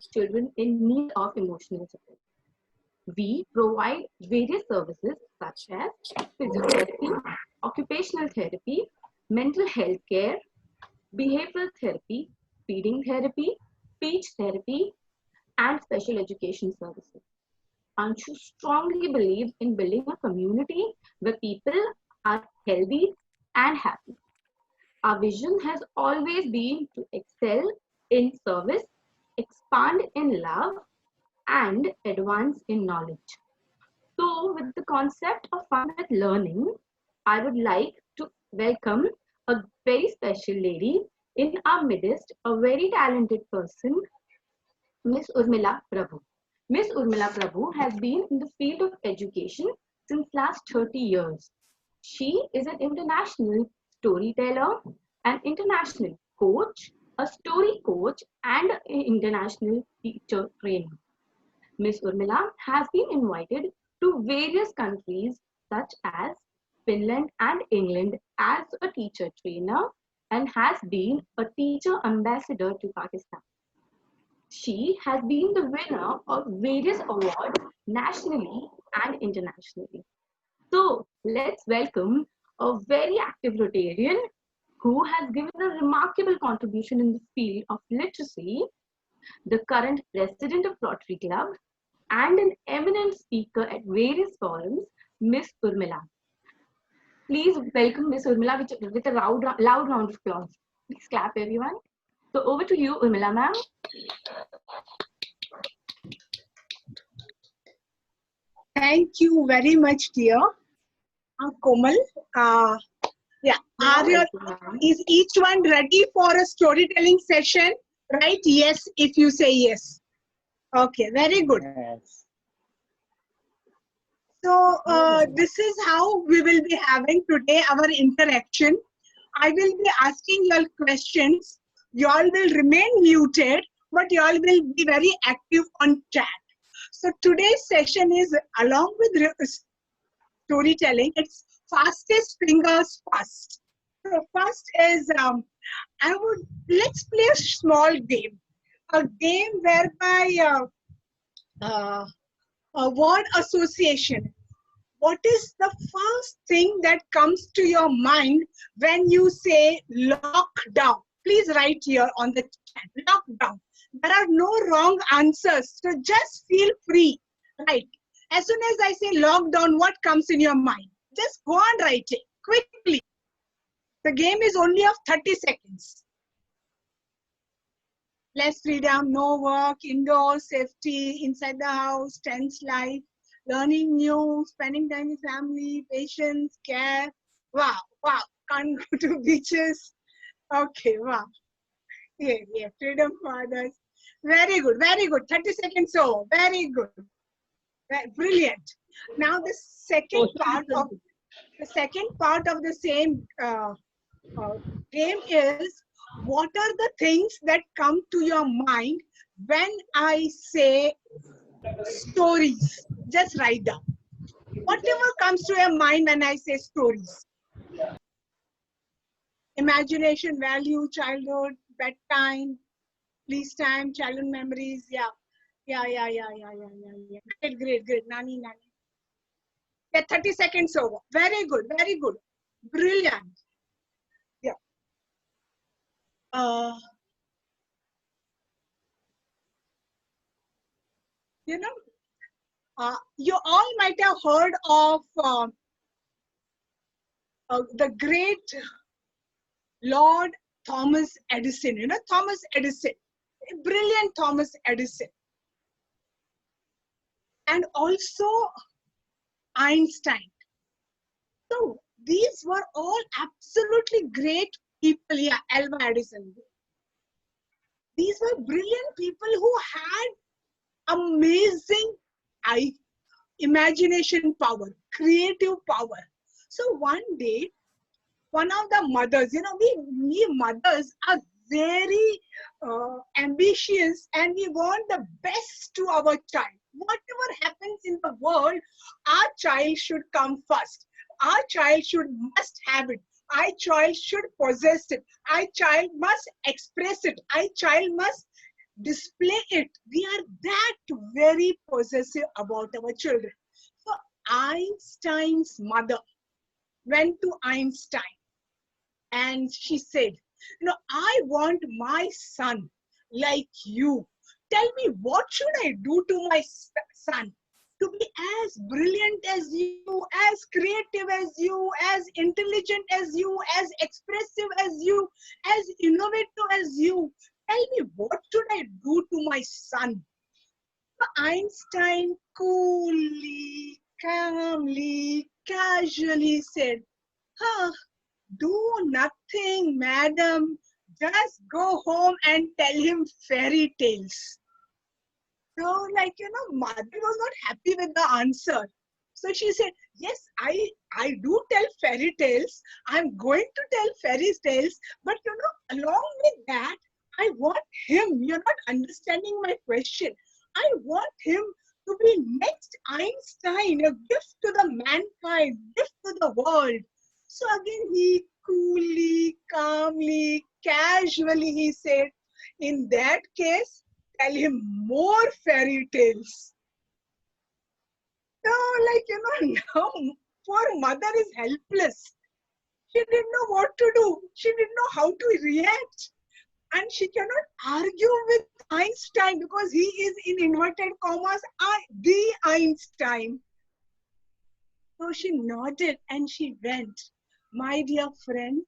children in need of emotional support. We provide various services such as physiotherapy, occupational therapy, mental health care, behavioral therapy, feeding therapy, speech therapy, and special education services. Anshu strongly believes in building a community where people are healthy and happy. Our vision has always been to excel in service, expand in love, and advance in knowledge. So, with the concept of fun with learning, I would like to welcome a very special lady in our midst, a very talented person, Miss Urmila Prabhu. Miss Urmila Prabhu has been in the field of education since last 30 years. She is an international storyteller, an international coach, a story coach, and an international teacher trainer. Miss Urmila has been invited to various countries such as Finland and England as a teacher trainer and has been a teacher ambassador to Pakistan. She has been the winner of various awards nationally and internationally. So let's welcome a very active Rotarian who has given a remarkable contribution in the field of literacy, the current president of Rotary Club, and an eminent speaker at various forums, Miss Urmila. Please welcome Miss Urmila with a loud round of applause. Please clap, everyone. So over to you, Urmila ma'am. Thank you very much, dear. Komal. Yeah. Is each one ready for a storytelling session? Right? Yes, if you say yes. Okay, very good. Yes. So this is how we will be having today our interaction. I will be asking you all questions. You all will remain muted, but you all will be very active on chat. So today's session is along with storytelling. It's fastest fingers first. So first is let's play a small game. A game whereby a word association. What is the first thing that comes to your mind when you say lockdown? Please write here on the chat, lockdown. There are no wrong answers, so just feel free, right? As soon as I say lockdown, what comes in your mind? Just go on writing quickly. The game is only of 30 seconds. Less freedom, no work, indoors, safety, inside the house, tense life, learning new, spending time with family, patience, care. Wow, wow, can't go to beaches. Okay, wow. Yeah, freedom for others. Very good, very good. 30 seconds, so very good. Brilliant. Now the second part of the same game is, what are the things that come to your mind when I say stories? Just write down. Whatever comes to your mind when I say stories. Imagination, value, childhood, bedtime, please time, childhood memories. Yeah. Great. Nani. Yeah, 30 seconds over. Very good. Brilliant. Yeah. You all might have heard of the great Lord Thomas Edison. You know Thomas Edison, brilliant Thomas Edison, and also Einstein. So these were all absolutely great people. Yeah, Alva Edison. These were brilliant people who had amazing imagination power, creative power. So one day, one of the mothers, we mothers are very ambitious and we want the best to our child. Whatever happens in the world, our child should come first. Our child must have it. Our child should possess it. Our child must express it. Our child must display it. We are that very possessive about our children. So Einstein's mother went to Einstein and she said, I want my son like you. Tell me, what should I do to my son to be as brilliant as you, as creative as you, as intelligent as you, as expressive as you, as innovative as you? Tell me, what should I do to my son? Einstein coolly, calmly, casually said, do nothing, madam. Just go home and tell him fairy tales. So, mother was not happy with the answer. So she said, yes, I do tell fairy tales. I'm going to tell fairy tales. But, along with that, I want him. You're not understanding my question. I want him to be next Einstein, a gift to the mankind, gift to the world. So again, he coolly, calmly, casually, he said, in that case, tell him more fairy tales. So, now poor mother is helpless. She didn't know what to do. She didn't know how to react. And she cannot argue with Einstein because he is in inverted commas, the Einstein. So she nodded and she went. My dear friends,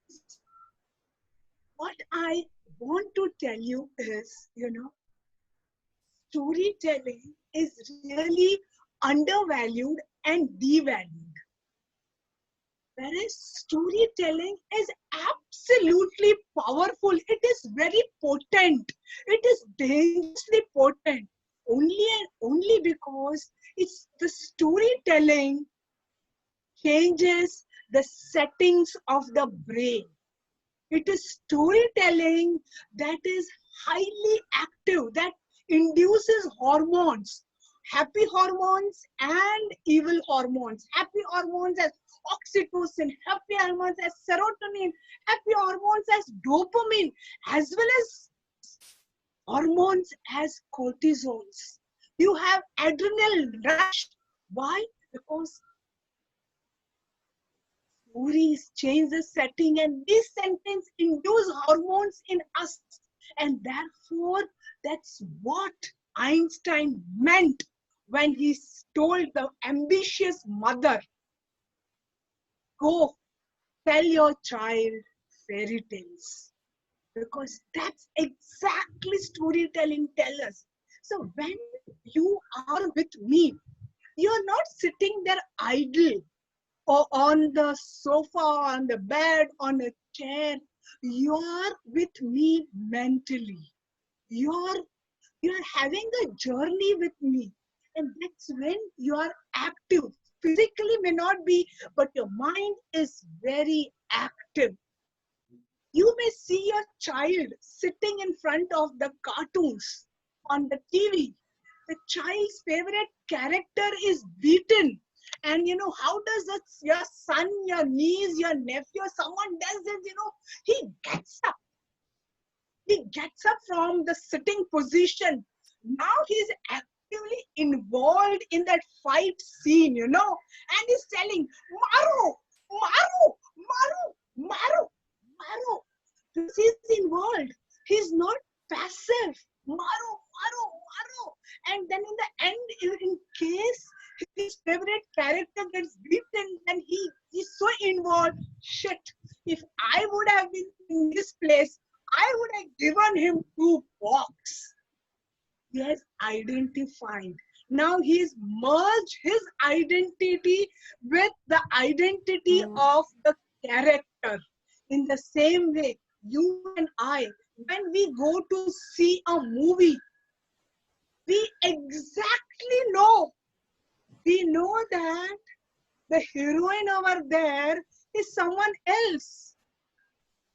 what I want to tell you is, storytelling is really undervalued and devalued. Whereas storytelling is absolutely powerful. It is very potent. It is dangerously potent. Only because it's the storytelling changes the settings of the brain. It is storytelling that is highly active, that induces hormones, happy hormones and evil hormones. Happy hormones as oxytocin, happy hormones as serotonin, happy hormones as dopamine, as well as hormones as cortisols. You have adrenal rush. Why? Because stories change the setting and this sentence induce hormones in us. And therefore, that's what Einstein meant when he told the ambitious mother, go tell your child fairy tales. Because that's exactly storytelling tells us. So when you are with me, you're not sitting there idle or on the sofa, on the bed, on a chair. You're with me mentally. You're having a journey with me. And that's when you are active. Physically may not be, but your mind is very active. You may see your child sitting in front of the cartoons on the TV. The child's favorite character is beaten. And how does your son, your niece, your nephew, someone does this, he gets up. He gets up from the sitting position. Now he's actively involved in that fight scene, and he's telling, Maru, Maru, Maru, Maru, Maru. This is involved. He's not passive. Maru, Maru, Maru. And then in the end, in case his favorite character gets beaten, then he's so involved. Shit, if I would have been in this place, I would have given him 2 bucks. He has identified. Now he's merged his identity with the identity of the character. In the same way, you and I, when we go to see a movie, we exactly know. We know that the heroine over there is someone else.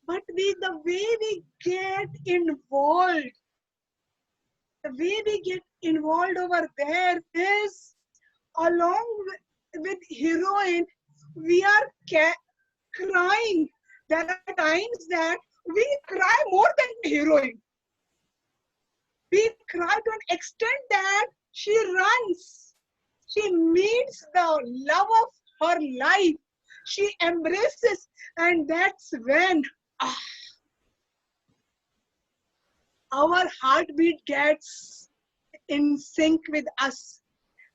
But the way we get involved, over there is, along with heroine, we are crying. There are times that we cry more than the heroine. We cry to an extent that she runs. She meets the love of her life. She embraces, and that's when our heartbeat gets in sync with us.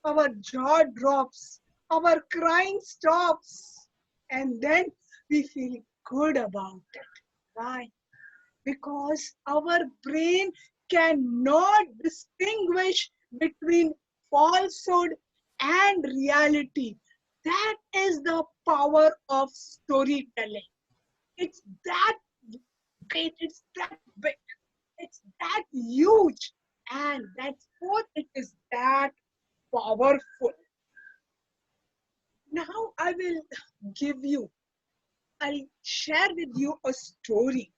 Our jaw drops, our crying stops, and then we feel good about it. Why? Because our brain cannot distinguish between falsehood and reality. That is the power of storytelling. It's that great, it's that big, it's that huge, and that's what it is that powerful. Now I'll share with you a story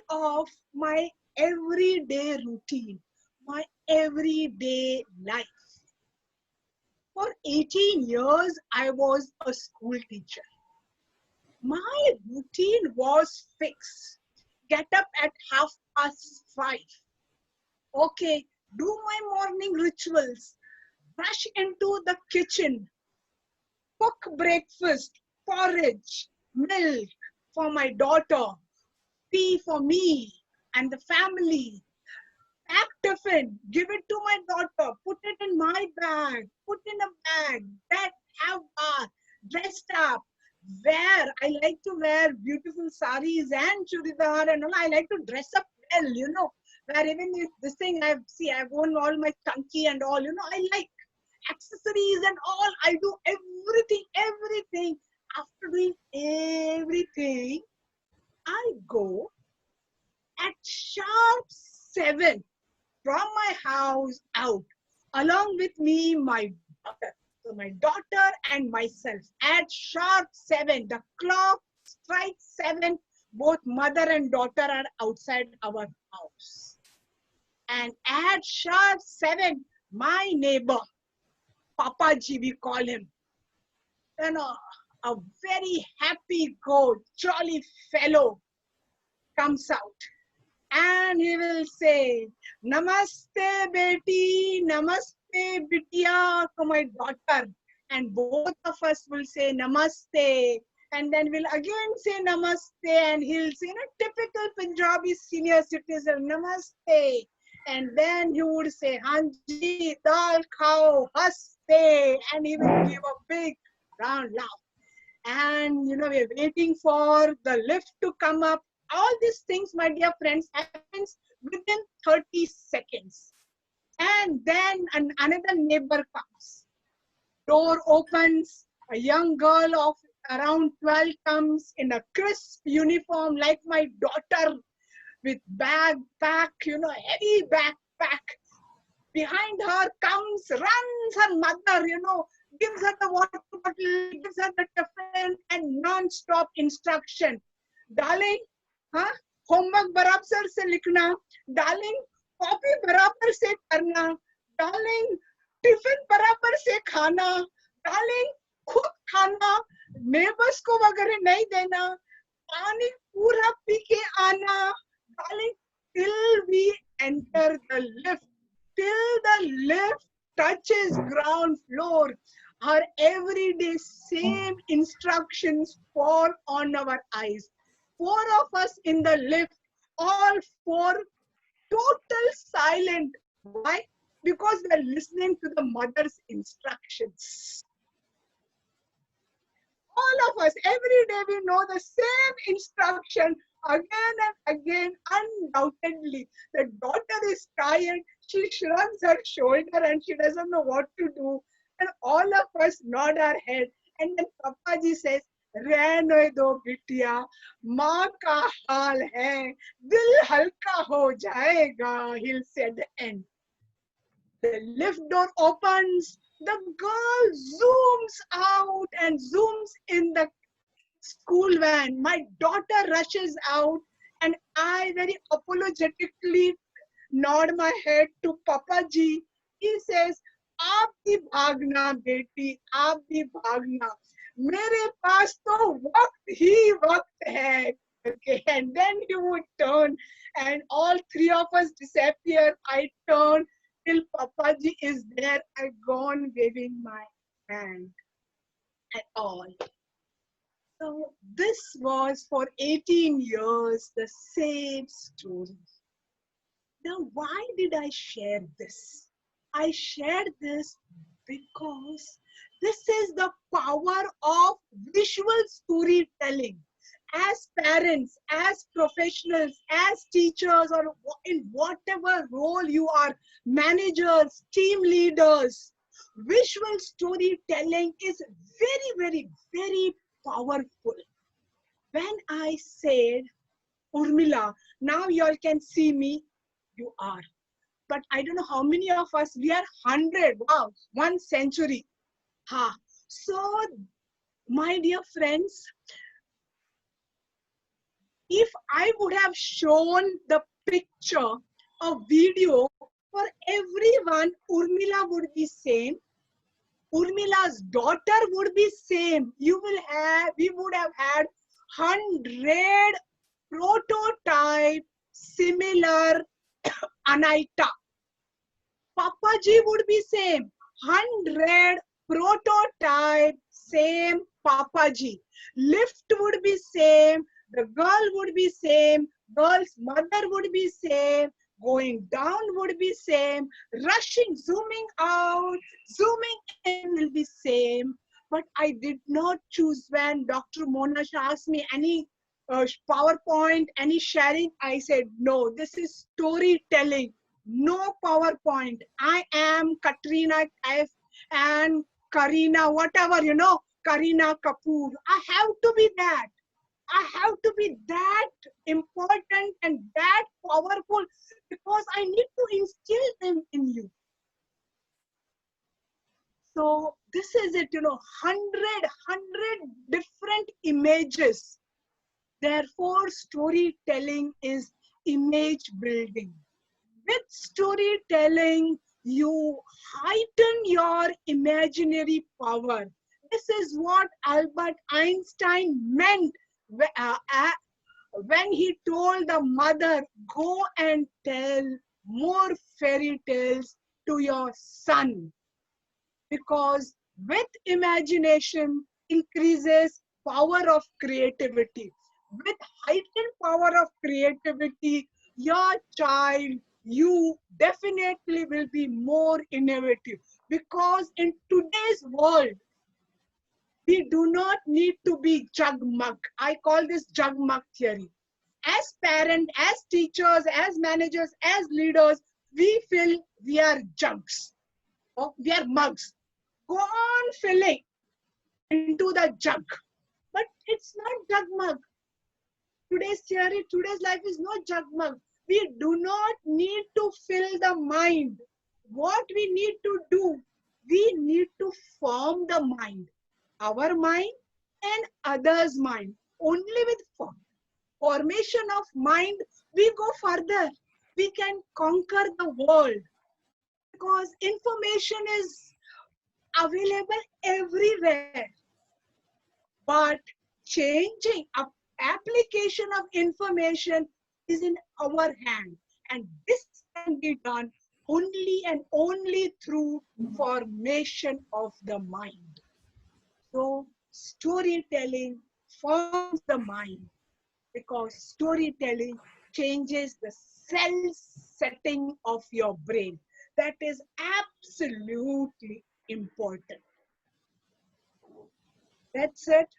of my everyday routine, my everyday life. For 18 years, I was a school teacher. My routine was fixed. Get up at 5:30. Okay, do my morning rituals, rush into the kitchen, cook breakfast, porridge, milk for my daughter, tea for me and the family, pack tiffin, give it to my daughter, put it in my bag, put in a bag, then have bath, dressed up, wear. I like to wear beautiful saris and churidar and all. I like to dress up well, where even this thing I've worn all my chunky and all, I like accessories and all. I do everything. After doing everything, I go at sharp 7 from my house out, along with me, my daughter. So my daughter and myself at sharp 7, the clock strikes 7, both mother and daughter are outside our house. And at sharp 7, my neighbor, Papaji, we call him, a very happy goat, jolly fellow comes out. And he will say, Namaste, Beti, Namaste, Bitiya, to my daughter. And both of us will say Namaste. And then we'll again say Namaste. And he'll say, typical Punjabi senior citizen, Namaste. And then he would say, Hanji, dal khao, haste. And he will give a big round laugh. And, we're waiting for the lift to come up. All these things, my dear friends, happens within 30 seconds. And then another neighbor comes. Door opens. A young girl of around 12 comes in a crisp uniform like my daughter with backpack, heavy backpack. Behind her runs her mother, gives her the water bottle, gives her the tiffin and non-stop instruction. Darling, homework बराबर से लिखना, darling copy बराबर से करना, darling tiffin बराबर से खाना, darling खुद खाना, नेबर्स को वगैरह नहीं देना, पानी पूरा पी के आना, darling till we enter the lift, till the lift touches ground floor, our everyday same instructions fall on our eyes. 4 of us in the lift, all 4 total silent. Why? Because we are listening to the mother's instructions. All of us, every day we know the same instruction again and again, undoubtedly. The daughter is tired, she shrugs her shoulder and she doesn't know what to do. And all of us nod our head. And then Papaji says, रहने दो बिटिया, माँ का हाल है, दिल हल्का हो जाएगा, he'll say at the end. The lift door opens, the girl zooms out and zooms in the school van. My daughter rushes out and I very apologetically nod my head to Papaji. He says, आप भी भागना बेटी, आप भी भागना. मेरे पास तो वक्त ही वक्त है. Okay, and then he would turn, and all three of us disappear. I turn till Papaji is there. I gone waving my hand at all. So this was for 18 years the same story. Now, why did I share this? I shared this because this is the power of visual storytelling. As parents, as professionals, as teachers, or in whatever role you are, managers, team leaders, visual storytelling is very, very, very powerful. When I said, Urmila, now you all can see me, you are. But I don't know how many of us, we are 100, wow, 1 century. Ha. So, my dear friends, if I would have shown the picture, a video, for everyone, Urmila would be same. Urmila's daughter would be same. We would have had 100 prototype similar Anaita. Papaji would be same. 100 prototype same Papaji. Lift would be same. The girl would be same. Girl's mother would be same. Going down would be same. Rushing, zooming out, zooming in will be same. But I did not choose. When Dr. Monash asked me any PowerPoint, any sharing, I said, no, this is storytelling. No PowerPoint. I am Katrina Kaif and Karina, whatever, Karina Kapoor. I have to be that. I have to be that important and that powerful because I need to instill them in you. So this is it, 100 different images. Therefore, storytelling is image building. With storytelling, you heighten your imaginary power. This is what Albert Einstein meant when he told the mother, go and tell more fairy tales to your son. Because with imagination increases power of creativity. With heightened power of creativity, your child, you definitely will be more innovative. Because in today's world, we do not need to be jugmug. I call this jugmug theory. As parents, as teachers, as managers, as leaders, we feel we are jugs. Or we are mugs. Go on filling into the jug. But it's not jug mug. Today's theory, today's life is not jug mug. We do not need to fill the mind. What we need to do, we need to form the mind. Our mind and others' mind. Only with formation of mind, we go further. We can conquer the world. Because information is available everywhere. But changing application of information is in our hand. And this can be done only and only through formation of the mind. So storytelling forms the mind because storytelling changes the cell setting of your brain. That is absolutely important. That's it.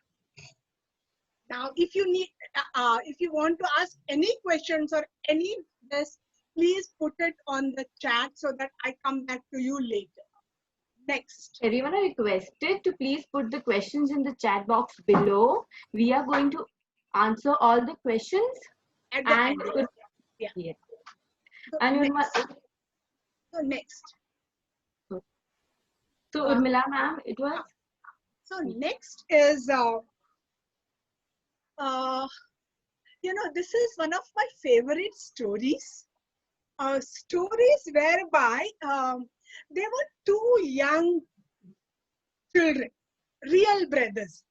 Now, if you want to ask any questions or any this, please put it on the chat so that I come back to you later. Next. Everyone are requested to please put the questions in the chat box below. We are going to answer all the questions At the end. Yeah. Yeah. So And next. So Urmila ma'am, it was. So next is this is one of my favorite stories. Stories whereby there were two young children, real brothers.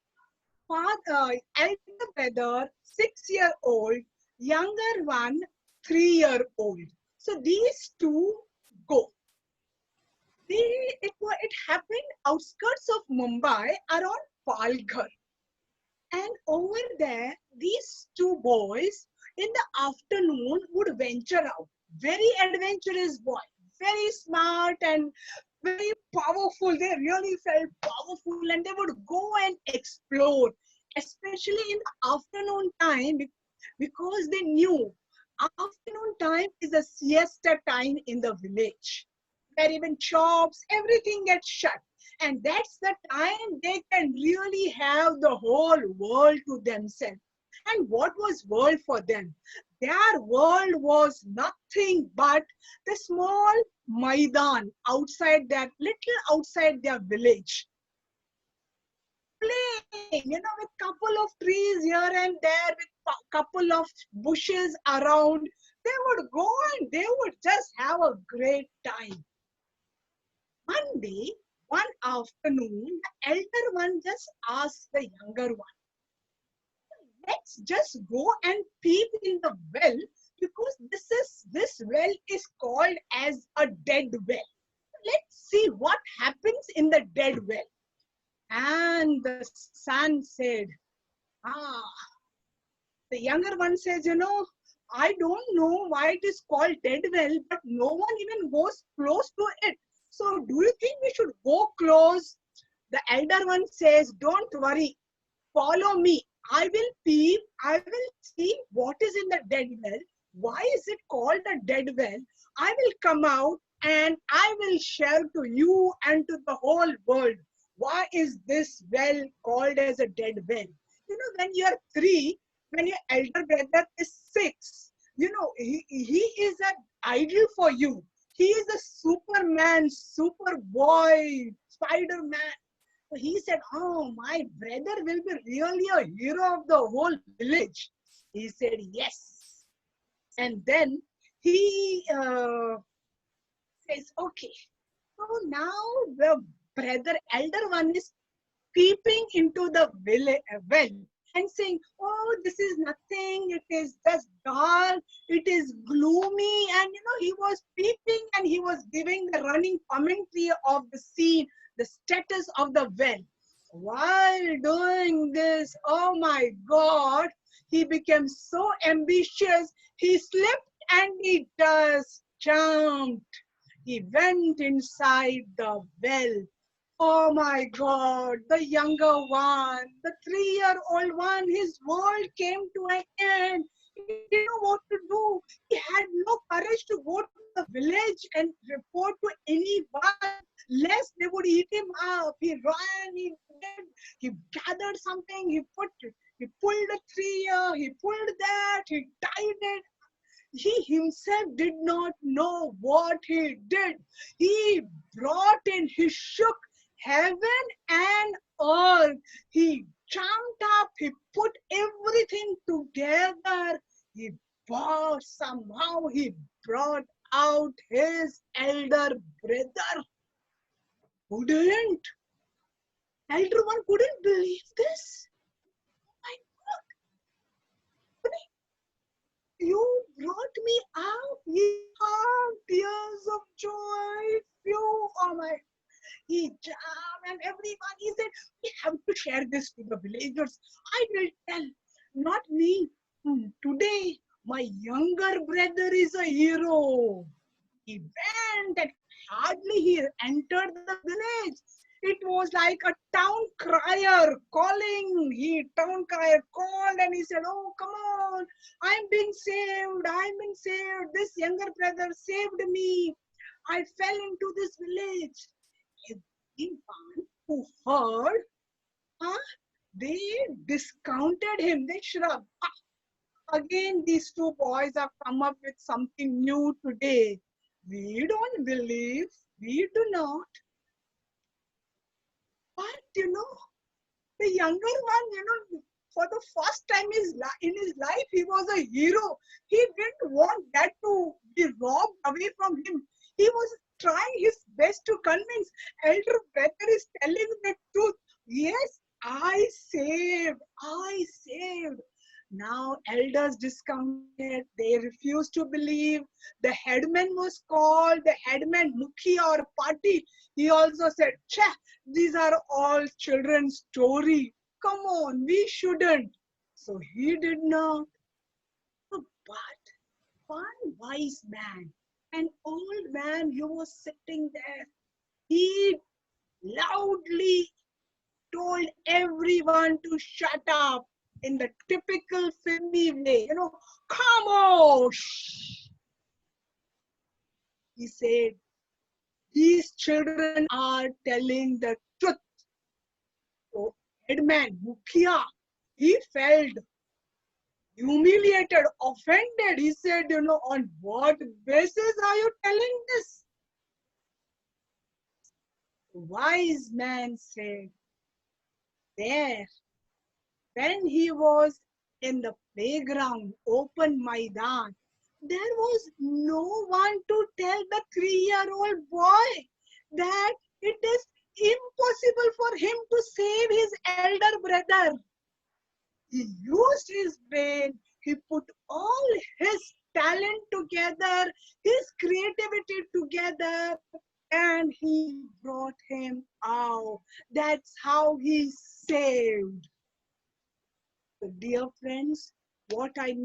elder brother 6-year-old, younger one 3-year-old. So these two go. It happened outskirts of Mumbai around Palghar. And over there, these two boys in the afternoon would venture out. Very adventurous boy, very smart and very powerful. They really felt powerful and they would go and explore, especially in the afternoon time because they knew afternoon time is a siesta time in the village where even shops, everything gets shut. And that's the time they can really have the whole world to themselves. And what was world for them? Their world was nothing but the small Maidan outside that little outside their village. Playing, with couple of trees here and there, with couple of bushes around. They would go and they would just have a great time. One day, one afternoon, the elder one just asked the younger one, let's just go and peep in the well because this well is called as a dead well. Let's see what happens in the dead well. And the son said, the younger one says, I don't know why it is called dead well, but no one even goes close to it. So do you think we should go close? The elder one says, don't worry, follow me. I will peep, I will see what is in the dead well. Why is it called a dead well? I will come out and I will share to you and to the whole world. Why is this well called as a dead well? When you are 3, when your elder brother is 6, he is an idol for you. He is a Superman, Superboy, Spider-Man. So he said, oh, my brother will be really a hero of the whole village. He said, yes. And then he says, okay. So now the elder one is peeping into the well and saying, oh, this is nothing. It is just dark. It is gloomy. And, he was peeping and he was giving the running commentary of the scene, the status of the well. While doing this, oh my God, he became so ambitious. He slipped and he just jumped. He went inside the well. Oh my God, the younger one, the 3-year-old one, his world came to an end. He didn't know what to do. He had no courage to go to the village and report to anyone, lest they would eat him up. He ran, he gathered something, he pulled a tree here, he pulled that, he tied it. He himself did not know what he did. He he shook heaven and earth. He jumped up, he put everything together. Somehow he brought out his elder brother. Elder one couldn't believe this. My God. You brought me out. He had tears of joy. He jumped and everyone, he said, we have to share this to the villagers. I will tell, not me. Today, my younger brother is a hero. He went and hardly he entered the village. It was like a town crier calling. Town crier called and he said, oh, come on. I'm being saved. This younger brother saved me. I fell into this village. Everyone who heard, they discounted him. They shrugged. Again, these two boys have come up with something new today. We don't believe. We do not. But, the younger one, for the first time in his life, he was a hero. He didn't want that to be robbed away from him. He was trying his best to convince elder brother is telling the truth. Yes, I saved. I saved. Now elders discounted. They refused to believe. The headman was called. The headman, Mukhi or Party, he also said, "Cheh, these are all children's story. Come on, we shouldn't." So he did not. But one wise man, an old man, he was sitting there. He loudly told everyone to shut up in the typical filmy way. Khamosh! He said, these children are telling the truth. So, headman, Mukhia, he felt humiliated, offended. He said, on what basis are you telling this? The wise man said, there, when he was in the playground, open Maidan, there was no one to tell the 3-year-old boy that it is impossible for him to save his elder brother. He used his brain, he put all his talent together, his creativity together, and he brought him out. That's how he saved. So, dear friends, what I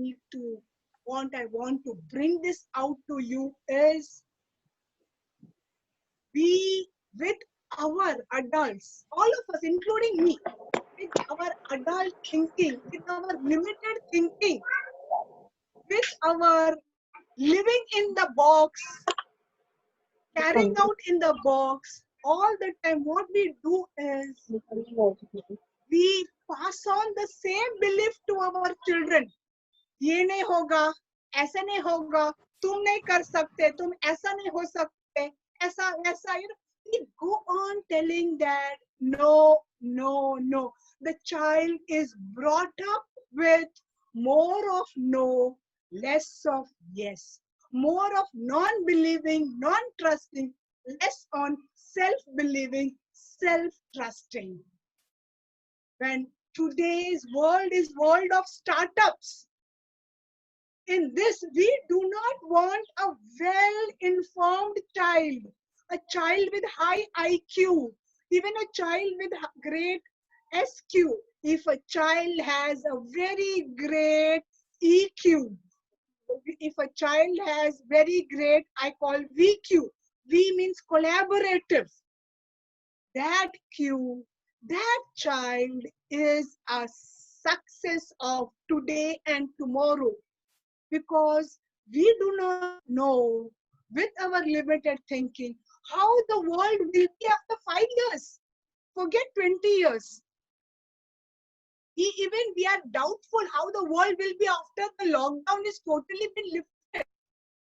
want to bring this out to you is, we, with our adults, all of us, including me, with our adult thinking, with our limited thinking, with our living in the box, carrying out in the box, all the time, what we do is, we pass on the same belief to our children. ये नहीं होगा, ऐसा नहीं होगा, तुम नहीं कर सकते, तुम ऐसा नहीं हो सकते, ऐसा ऐसा, we go on telling that no, no, no. The child is brought up with more of no, less of yes, more of non-believing, non-trusting, less on self-believing, self-trusting. When today's world is world of startups, in this, we do not want a well-informed child, a child with high IQ, even a child with great SQ. If a child has a very great EQ, if a child has very great, I call VQ. V means collaborative. That Q, that child is a success of today and tomorrow. Because we do not know, with our limited thinking, how the world will be after 5 years. Forget 20 years. Even we are doubtful how the world will be after the lockdown is totally been lifted.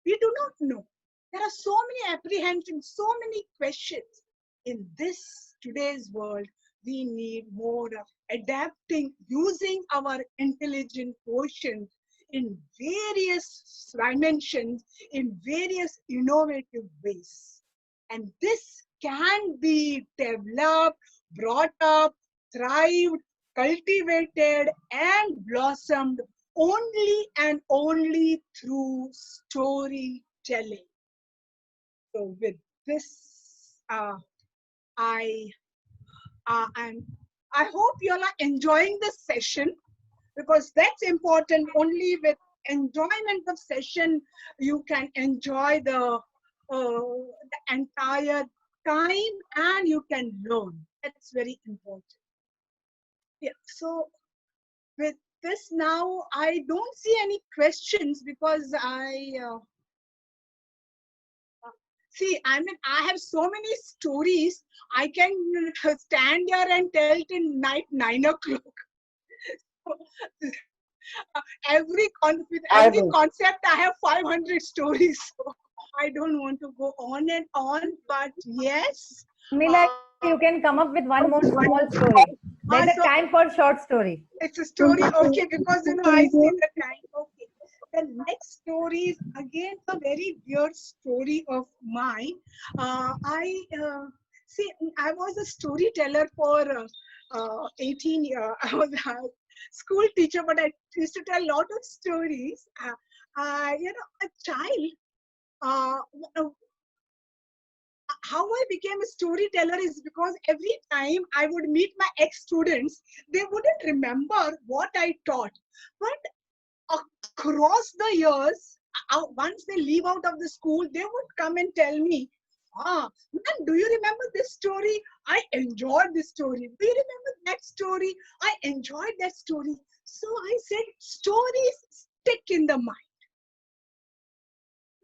We do not know. There are so many apprehensions, so many questions. In this today's world, we need more of adapting, using our intelligent quotient in various dimensions, in various innovative ways. And this can be developed, brought up, thrived, cultivated, and blossomed only and only through storytelling. So with this, I hope you all are enjoying this session, because that's important. Only with enjoyment of session you can enjoy the entire time, and you can learn. That's very important. Yeah. So with this now, I don't see any questions, because see, I mean, I have so many stories. I can stand here and tell till night 9 o'clock. Every concept, I have 500 stories. So I don't want to go on and on, but yes. Mila, you can come up with one more small story. There's a time for short story. It's a story, okay, because I see the time. Okay. The next story is again a very dear story of mine. I was a storyteller for 18 years. I was a school teacher, but I used to tell a lot of stories. A child, how I became a storyteller is because every time I would meet my ex-students, they wouldn't remember what I taught. But across the years, once they leave out of the school, they would come and tell me, man, do you remember this story? I enjoyed this story. Do you remember that story? I enjoyed that story. So I said, stories stick in the mind.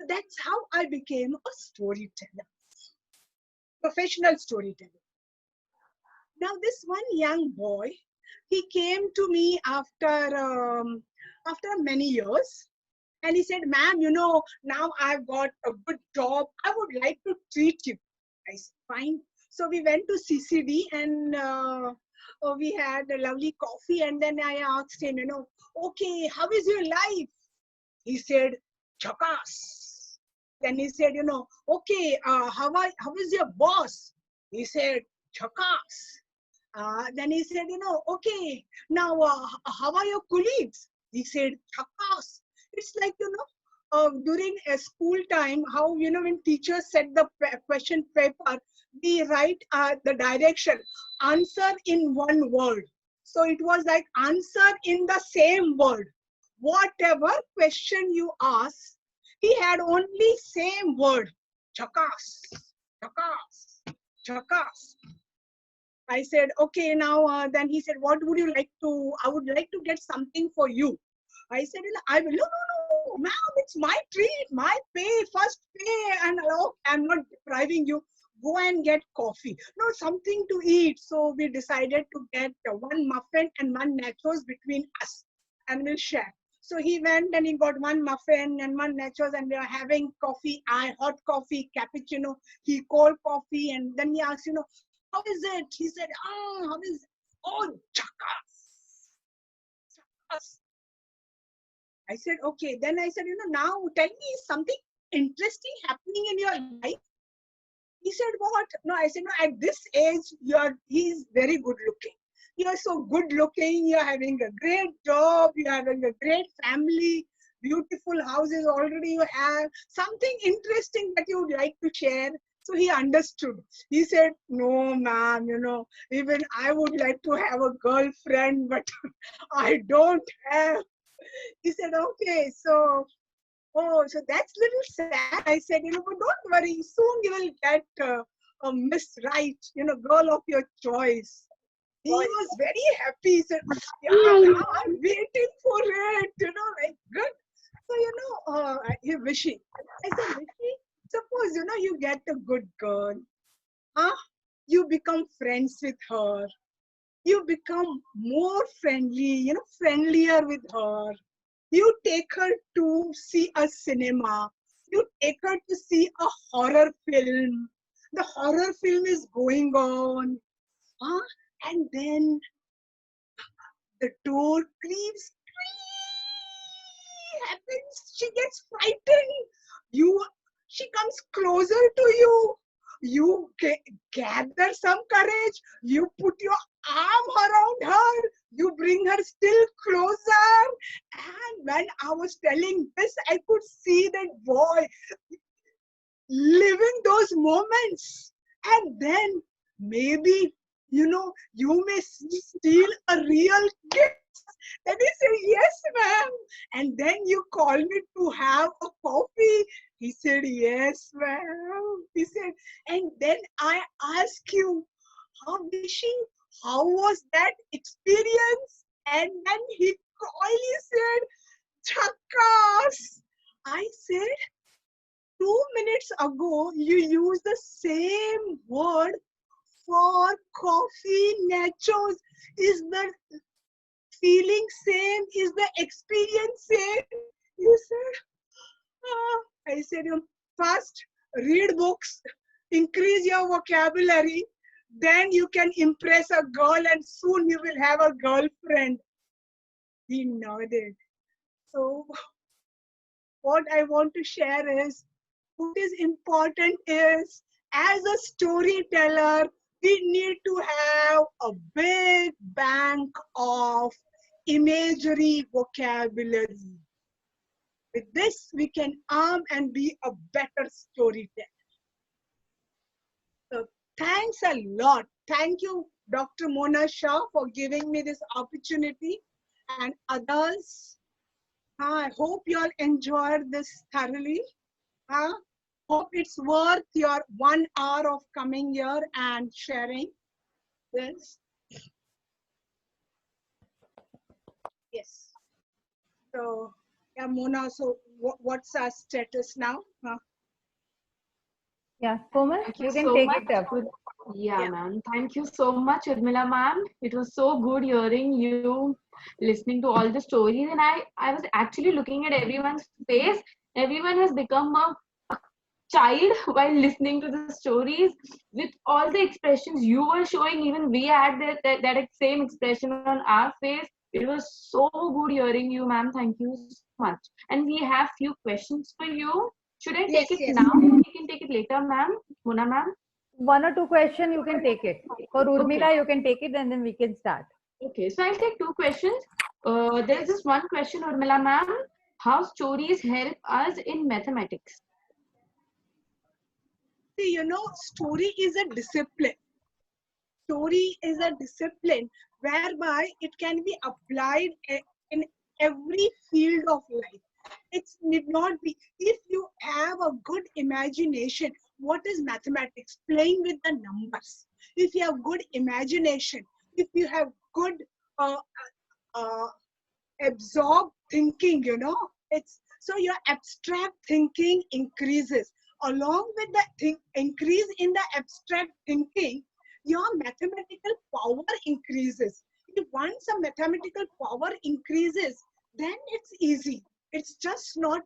That's how I became a storyteller, professional storyteller. Now, this one young boy, he came to me after many years, and he said, "Ma'am, now I've got a good job. I would like to treat you." I said, "Fine." So we went to CCD, and we had a lovely coffee. And then I asked him, "Okay, how is your life?" He said, "Chakas." Then he said, "Okay, how is your boss?" He said, "Chakas." Then he said, "Okay, now how are your colleagues?" He said, "Chakas." It's like, during a school time, how, when teachers set the question paper, we write the direction, answer in one word. So it was like answer in the same word. Whatever question you ask, he had only same word, chakas, chakas, chakas. I said, "Okay, now," then he said, "What would you like to, I would like to get something for you." I said, "I will, no, ma'am, it's my treat, my pay, first pay, and I'm not depriving you. Go and get coffee. No, something to eat." So we decided to get one muffin and one nachos between us, and we'll share. So he went and he got one muffin and one nachos, and we were having coffee. I hot coffee, cappuccino. He cold coffee, and then he asked, "How is it?" He said, "How is it?" "Oh, chakas. Chakas." I said, "Okay." Then I said, "Now tell me something interesting happening in your life." He said, "What?" No, I said, "No, at this age, he's very good looking. You're so good looking. You're having a great job. You're having a great family, beautiful houses already you have. Something interesting that you would like to share." So he understood. He said, "No, ma'am, even I would like to have a girlfriend, but I don't have." He said, "Okay, so that's a little sad." I said, "But don't worry. Soon you will get a Miss Right, girl of your choice." He was very happy. He said, "Yeah, now I'm waiting for it, like good." So, you're wishing. I said, "Wishing, suppose, you get a good girl. You become friends with her. You become more friendly, friendlier with her. You take her to see a cinema. You take her to see a horror film. The horror film is going on. And then the door creaks. Happens. She gets frightened. She comes closer to you. You gather some courage. You put your arm around her. You bring her still closer. And when I was telling this, I could see that boy living those moments. And then maybe, you may steal a real kiss. And he said, "Yes, ma'am." And then you call me to have a coffee. He said, "Yes, ma'am." He said, and then I ask you, how was that experience? And then he coyly said, "Chakas." I said, 2 minutes ago, you used the same word for coffee, nachos. Is the feeling same? Is the experience same? You said, I said, first read books, increase your vocabulary, then you can impress a girl and soon you will have a girlfriend. He nodded. So what I want to share is, what is important is, as a storyteller, We need to have a big bank of imagery vocabulary. With this, we can arm and be a better storyteller. So thanks a lot. Thank you, Dr. Mona Shah, for giving me this opportunity, and others. I hope you all enjoyed this thoroughly. Hope it's worth your 1 hour of coming here and sharing this. Yes. So, yeah, Mona, so what's our status now? Yeah, Komal, Thank you you can so take much. it up. Yeah, ma'am. Thank you so much, Urmila ma'am. It was so good hearing you, listening to all the stories, and I was actually looking at everyone's face. Everyone has become a child while listening to the stories with all the expressions you were showing. Even we had that same expression on our face. It was so good hearing you, ma'am. Thank you so much. And we have few questions for you. Should I Yes, take it yes. now? We can take it later, ma'am. Mona ma'am. One or two questions, you can take it. For Okay. Urmila, you can take it and then we can start. Okay, so I'll take two questions. There is Yes. this one question, Urmila ma'am. How stories help us in mathematics? See, story is a discipline. Story is a discipline whereby it can be applied in every field of life. It need not be, if you have a good imagination, what is mathematics? Playing with the numbers. If you have good imagination, if you have good uh, uh, absorb thinking, it's so your abstract thinking increases. Along with the increase in the abstract thinking, your mathematical power increases. If once a mathematical power increases, then it's easy. It's just not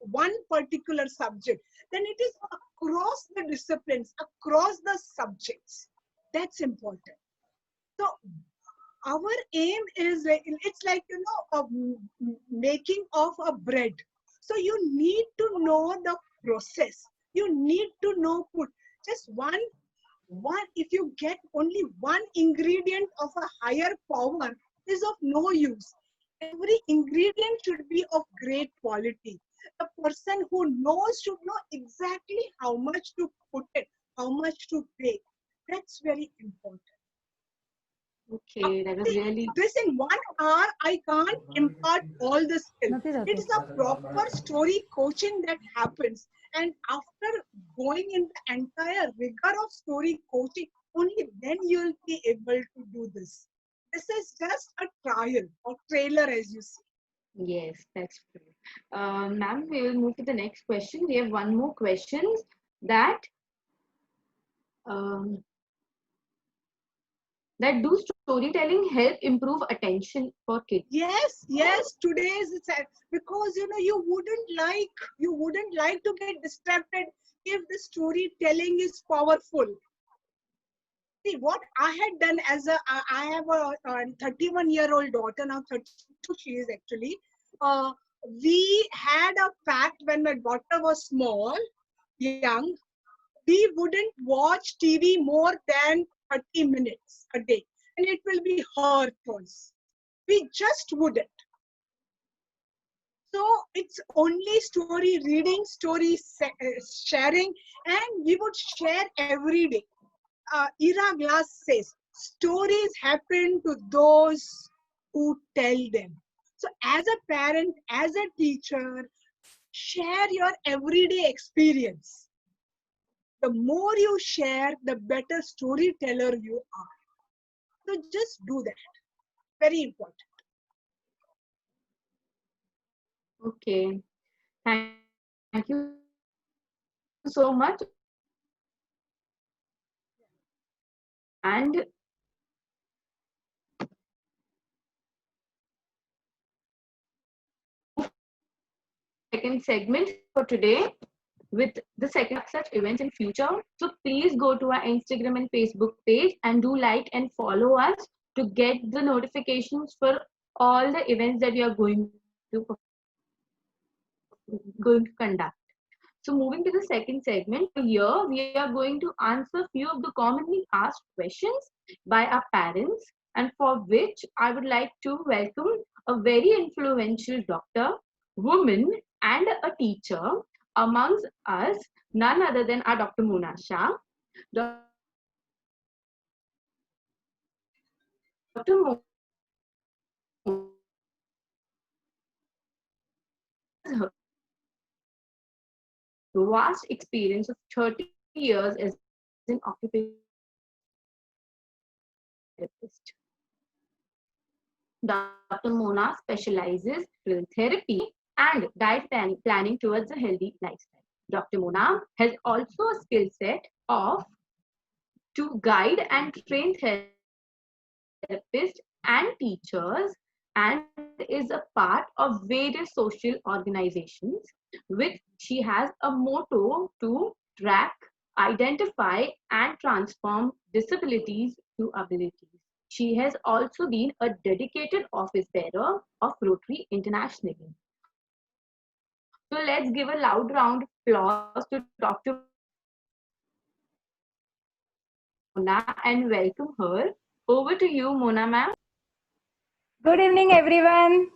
one particular subject. Then it is across the disciplines, across the subjects. That's important. So our aim is it's like a making of a bread. So you need to know the process. You need to know put just one. If you get only one ingredient of a higher power, is of no use. Every ingredient should be of great quality. The person who knows should know exactly how much to put it, how much to bake. That's very important. Okay, that was really This in 1 hour, I can't impart all the skill. Nothing It is a proper story coaching that happens. And after going in the entire rigor of story coaching, only then you will be able to do this. This is just a trial or trailer, as you see. yes, that's true. Ma'am, we will move to the next question. We have one more question that um, that do storytelling help improve attention for kids? Yes, today's because you wouldn't like to get distracted if the storytelling is powerful. See, what I had done I have a 31-year-old daughter, now 32 she is actually. Uh, we had a pact when my daughter was small, young, we wouldn't watch TV more than 30 minutes a day. And it will be her choice. We just wouldn't. So it's only story reading, story sharing, and we would share every day. Ira Glass says, stories happen to those who tell them. So as a parent, as a teacher, share your everyday experience. The more you share, the better storyteller you are. So just do that. Very important. Okay, thank you so much, and second segment for today with the second such events in future. So please go to our Instagram and Facebook page and do like and follow us to get the notifications for all the events that we are going to conduct. So moving to the second segment, here we are going to answer few of the commonly asked questions by our parents, and for which I would like to welcome a very influential doctor, woman, and a teacher amongst us, none other than our Dr. Mona Shah. Dr. Mona has vast experience of 30 years as an occupational therapist. Dr. Mona specializes in therapy and diet planning towards a healthy lifestyle. Dr. Mona has also a skill set of to guide and train therapists and teachers, and is a part of various social organizations, which she has a motto to track, identify, and transform disabilities to abilities. She has also been a dedicated office bearer of Rotary internationally. So let's give a loud round of applause to Dr. Mona and welcome her. Over to you, Mona ma'am. Good evening, everyone.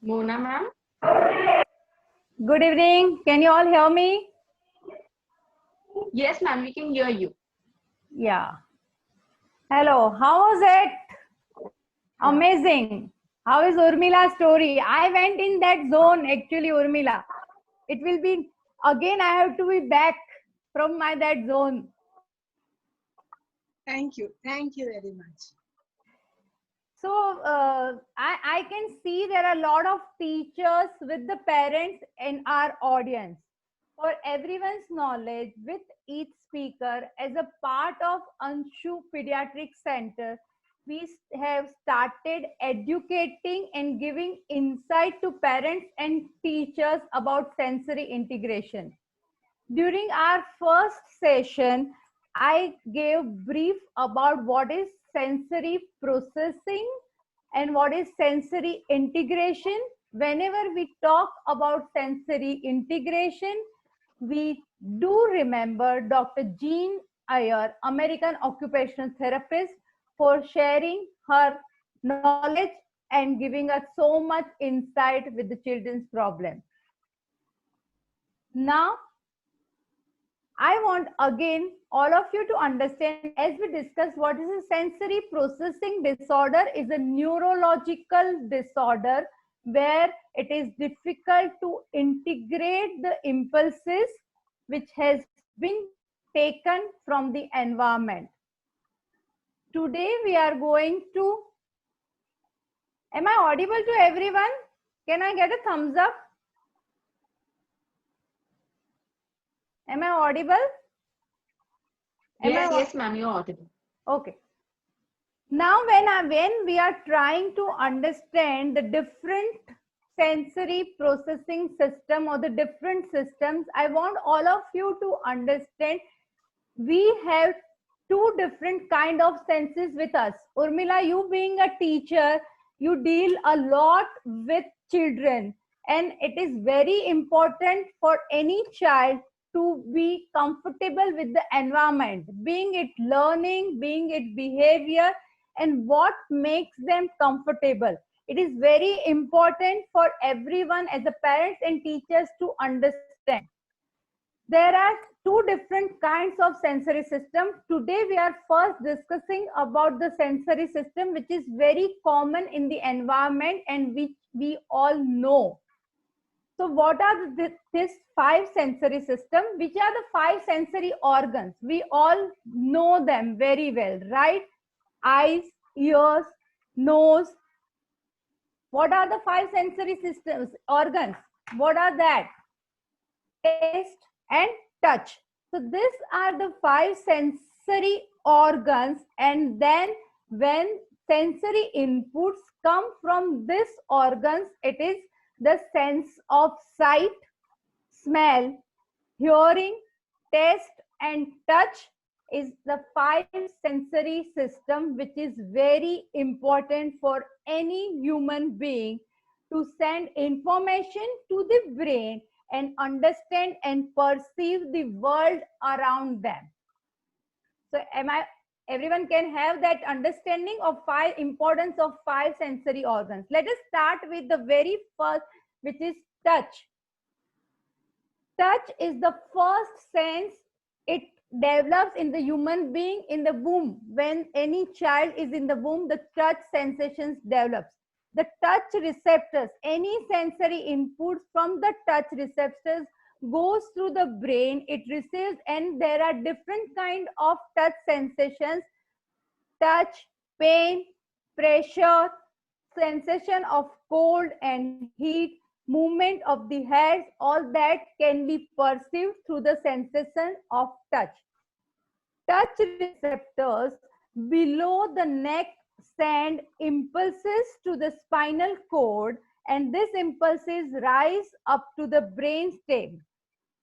Mona ma'am. Good evening. Can you all hear me? Yes, ma'am, we can hear you. Yeah. Hello. How was it? Amazing. How is Urmila's story? I went in that zone, actually, Urmila. It will be, again, I have to be back from that zone. Thank you. Thank you very much. So I can see there are a lot of teachers with the parents in our audience. For everyone's knowledge, with each speaker, as a part of Anshu Pediatric Center, we have started educating and giving insight to parents and teachers about sensory integration. During our first session, I gave brief about what is sensory processing and what is sensory integration. Whenever we talk about sensory integration, we do remember Dr. Jean Ayer, American occupational therapist, for sharing her knowledge and giving us so much insight with the children's problem. Now, I want again all of you to understand, as we discuss what is a sensory processing disorder, is a neurological disorder where it is difficult to integrate the impulses which has been taken from the environment. Today we are going to, am I audible to everyone? Can I get a thumbs up? Am I audible? Yes, ma'am, you're audible. Okay. Now, when we are trying to understand the different sensory processing system or the different systems, I want all of you to understand we have two different kind of senses with us. Urmila, you being a teacher, you deal a lot with children, and it is very important for any child to be comfortable with the environment, being it learning, being it behavior, and what makes them comfortable. It is very important for everyone as a parents and teachers to understand. There are two different kinds of sensory system. Today we are first discussing about the sensory system which is very common in the environment and which we all know. So what are these five sensory system? Which are the five sensory organs? We all know them very well, right? Eyes, ears, nose. What are the five sensory systems, organs? What are that? Taste and touch. So these are the five sensory organs, and then when sensory inputs come from these organs, it is the sense of sight, smell, hearing, taste, and touch is the five sensory system which is very important for any human being to send information to the brain and understand and perceive the world around them. So everyone can have that understanding of importance of 5 sensory organs. Let us start with the very first, which is touch. Touch is the first sense. It develops in the human being in the womb. When any child is in the womb, the touch sensations develops. The touch receptors, any sensory inputs from the touch receptors goes through the brain, it receives, and there are different kind of touch sensations: touch, pain, pressure, sensation of cold and heat, movement of the hairs, all that can be perceived through the sensation of touch. Touch receptors below the neck send impulses to the spinal cord, and these impulses rise up to the brain stem.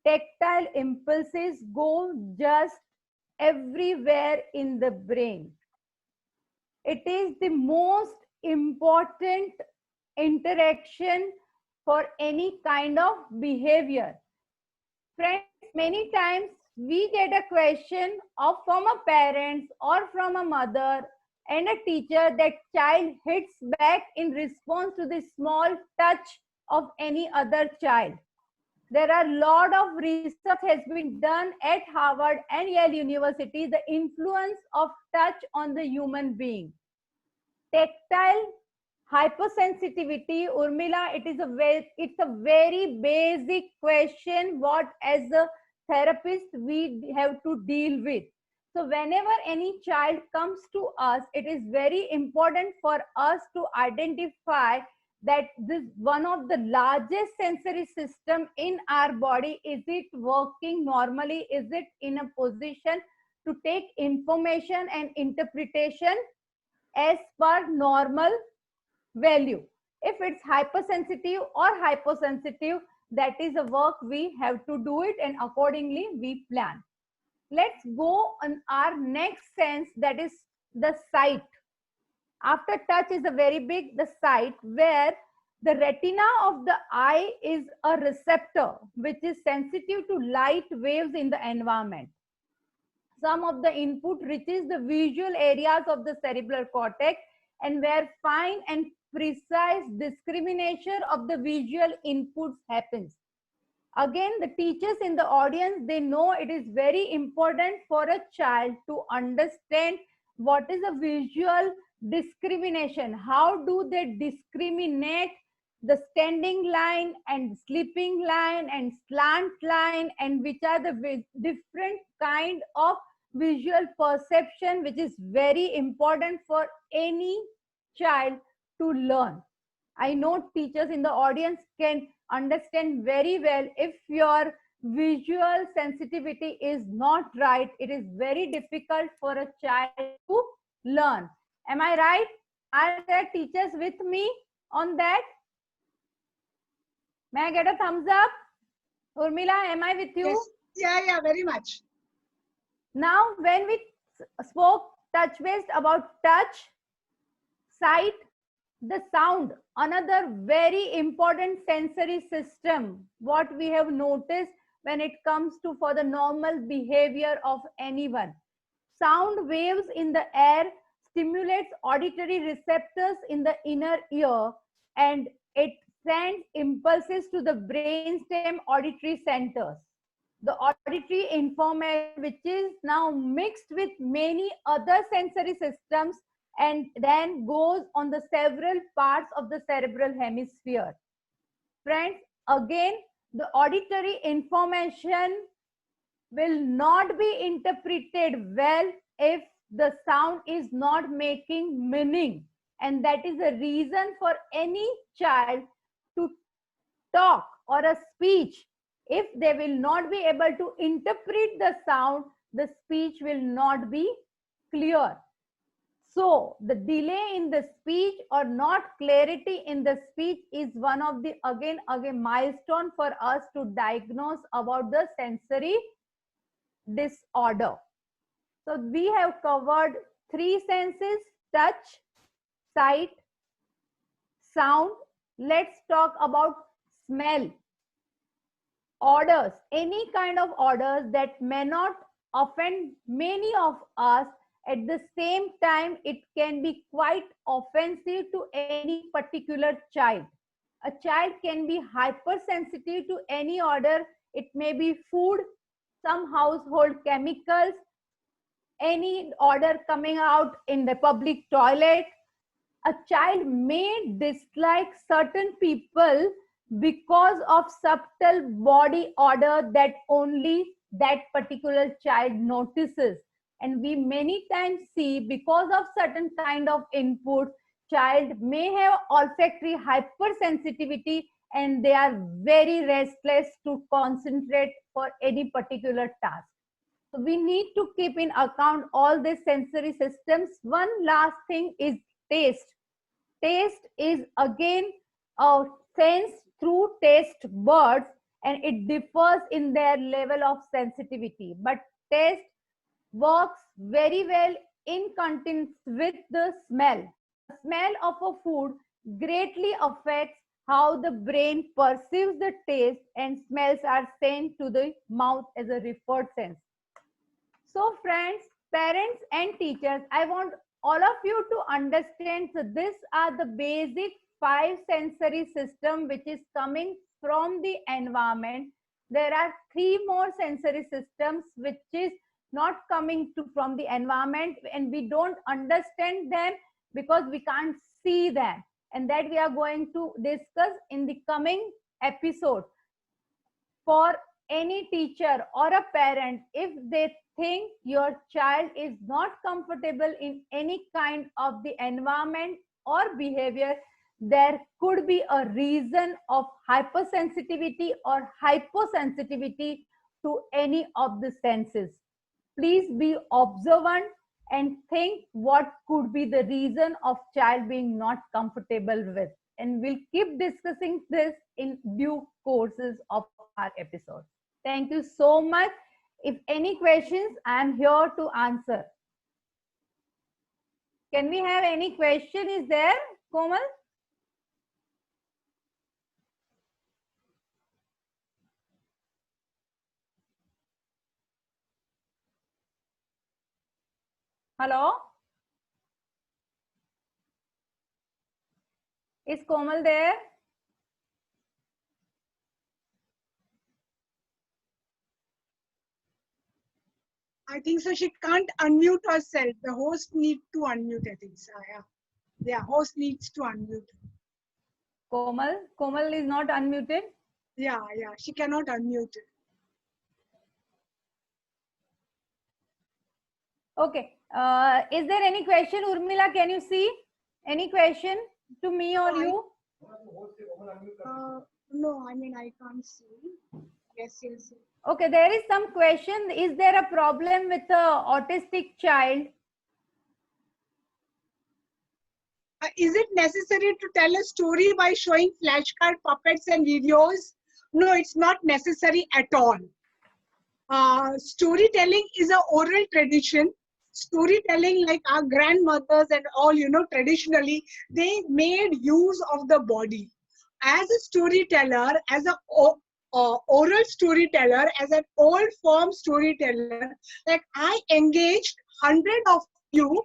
Tactile impulses go just everywhere in the brain. It is the most important interaction for any kind of behavior. Friends, many times we get a question from a parent or from a mother and a teacher that child hits back in response to the small touch of any other child. There are a lot of research has been done at Harvard and Yale University, the influence of touch on the human being. Tactile hypersensitivity, Urmila, it's a very basic question what as a therapist we have to deal with. So whenever any child comes to us, it is very important for us to identify that this one of the largest sensory system in our body. Is it working normally? Is it in a position to take information and interpretation as per normal value? If it's hypersensitive or hyposensitive, that is a work we have to do it, and accordingly we plan. Let's go on our next sense, that is the sight. After touch is a very big, the sight, where the retina of the eye is a receptor which is sensitive to light waves in the environment. Some of the input reaches the visual areas of the cerebral cortex, and where fine and precise discrimination of the visual inputs happens. Again, the teachers in the audience, they know it is very important for a child to understand what is a visual discrimination. How do they discriminate the standing line and sleeping line and slant line, and which are the different kind of visual perception, which is very important for any child to learn. I know teachers in the audience can understand very well. If your visual sensitivity is not right, it is very difficult for a child to learn. Am I right? Are there teachers with me on that? May I get a thumbs up? Urmila, am I with you? Yes. Yeah, very much. Now, when we spoke touch-based about touch, sight, the sound, another very important sensory system, what we have noticed when it comes to for the normal behavior of anyone. Sound waves in the air stimulates auditory receptors in the inner ear, and it sends impulses to the brainstem auditory centers. The auditory information, which is now mixed with many other sensory systems, and then goes on the several parts of the cerebral hemisphere. Friends, again, the auditory information will not be interpreted well if the sound is not making meaning. And that is the reason for any child to talk or a speech. If they will not be able to interpret the sound, the speech will not be clear. So the delay in the speech or not clarity in the speech is one of the again milestone for us to diagnose about the sensory disorder. So we have covered 3 senses: touch, sight, sound. Let's talk about smell. orders, any kind of orders that may not offend many of us. At the same time, it can be quite offensive to any particular child. A child can be hypersensitive to any order. It may be food, some household chemicals, any order coming out in the public toilet. A child may dislike certain people because of subtle body odor that only that particular child notices. And we many times see, because of certain kind of input, child may have olfactory hypersensitivity and they are very restless to concentrate for any particular task. So we need to keep in account all these sensory systems. One last thing is taste. Taste is again a sense through taste buds, and it differs in their level of sensitivity. But taste works very well in context with the smell. A smell of a food greatly affects how the brain perceives the taste, and smells are sent to the mouth as a referred sense. So friends, parents and teachers, I want all of you to understand, so these are the basic 5 sensory system which is coming from the environment. There are 3 more sensory systems which is not coming from the environment, and we don't understand them because we can't see them, and that we are going to discuss in the coming episode. For any teacher or a parent, if they think your child is not comfortable in any kind of the environment or behavior, there could be a reason of hypersensitivity or hyposensitivity to any of the senses. Please be observant and think what could be the reason of child being not comfortable with, and we'll keep discussing this in due courses of our episode. Thank you so much. If any questions, I am here to answer. Can we have any question? Is there, Komal? Hello? Is Komal there? I think so. She can't unmute herself. The host needs to unmute, I think so. Yeah, host needs to unmute. Komal is not unmuted. Yeah, she cannot unmute it. Okay. Is there any question, Urmila? Can you see any question to me or you? No, I mean, I can't see. Yes. Okay, there is some question. Is there a problem with a autistic child? Is it necessary to tell a story by showing flashcard puppets and videos? No, it's not necessary at all. Storytelling is an oral tradition. Storytelling, like our grandmothers and all, traditionally, they made use of the body. As a storyteller, as an oral storyteller, as an old form storyteller, like I engaged 100 of you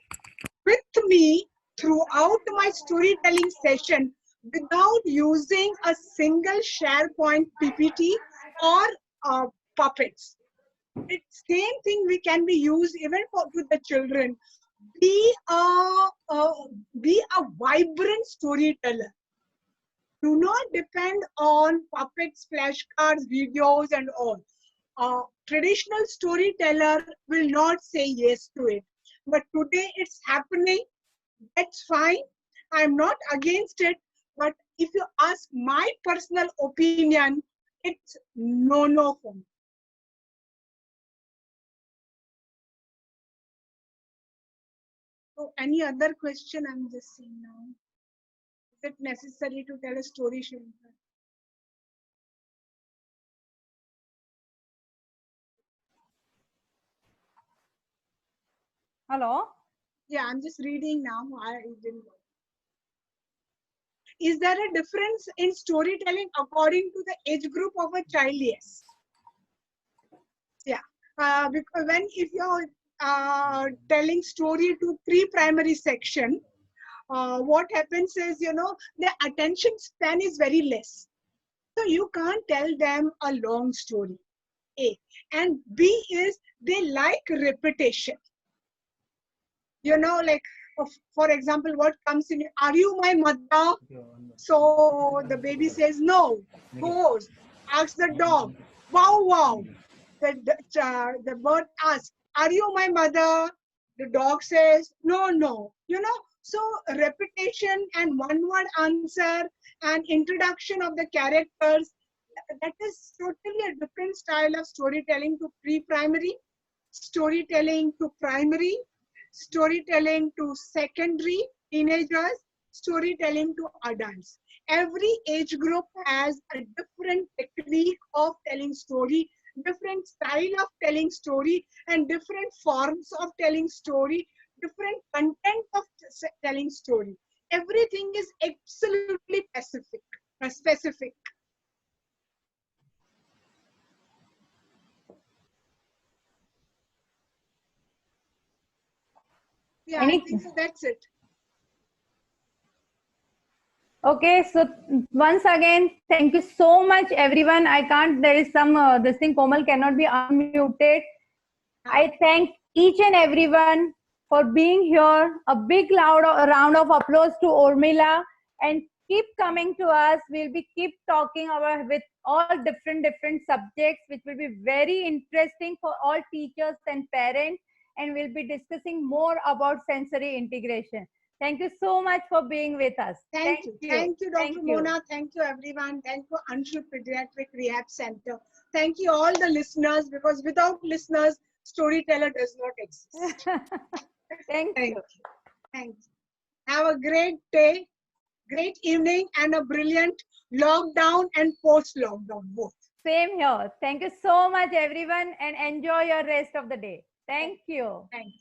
with me throughout my storytelling session without using a single SharePoint PPT or puppets. It's same thing we can be used even for with the children. Be a vibrant storyteller. Do not depend on puppets, flashcards, videos, and all. Traditional storyteller will not say yes to it. But today it's happening. That's fine. I'm not against it. But if you ask my personal opinion, it's no for me. So any other question I'm just seeing now? Is it necessary to tell a story, Shilpa? Hello? Yeah, I'm just reading now. I didn't. Is there a difference in storytelling according to the age group of a child? Yes. Yeah. Because if you're telling story to pre-primary section, what happens is, their attention span is very less. So you can't tell them a long story. A. And B is they like repetition. Like, for example, what comes in, are you my mother? So the baby says no. Goes, asks the dog, wow, wow. The bird asks, are you my mother? The dog says, no, no. So repetition and one word answer and introduction of the characters, that is totally a different style of storytelling to pre-primary, storytelling to primary, storytelling to secondary, teenagers, storytelling to adults. Every age group has a different technique of telling story, different style of telling story, and different forms of telling story, different content of telling story. Everything is absolutely specific. Yeah, I think so. That's it. Okay, so once again, thank you so much, everyone. I can't, there is some, this thing, Komal cannot be unmuted. I thank each and everyone for being here. A big loud round of applause to Urmila, and keep coming to us. We'll be keep talking about with all different subjects, which will be very interesting for all teachers and parents, and we'll be discussing more about sensory integration. Thank you so much for being with us. Thank you. Thank you, Dr. Mona. Thank you, everyone. Thank you, Anshu Pediatric Rehab Center. Thank you, all the listeners, because without listeners, storyteller does not exist. Thank you. Thank you. Have a great day, great evening, and a brilliant lockdown and post-lockdown both. Same here. Thank you so much, everyone, and enjoy your rest of the day. Thank you. Thank you.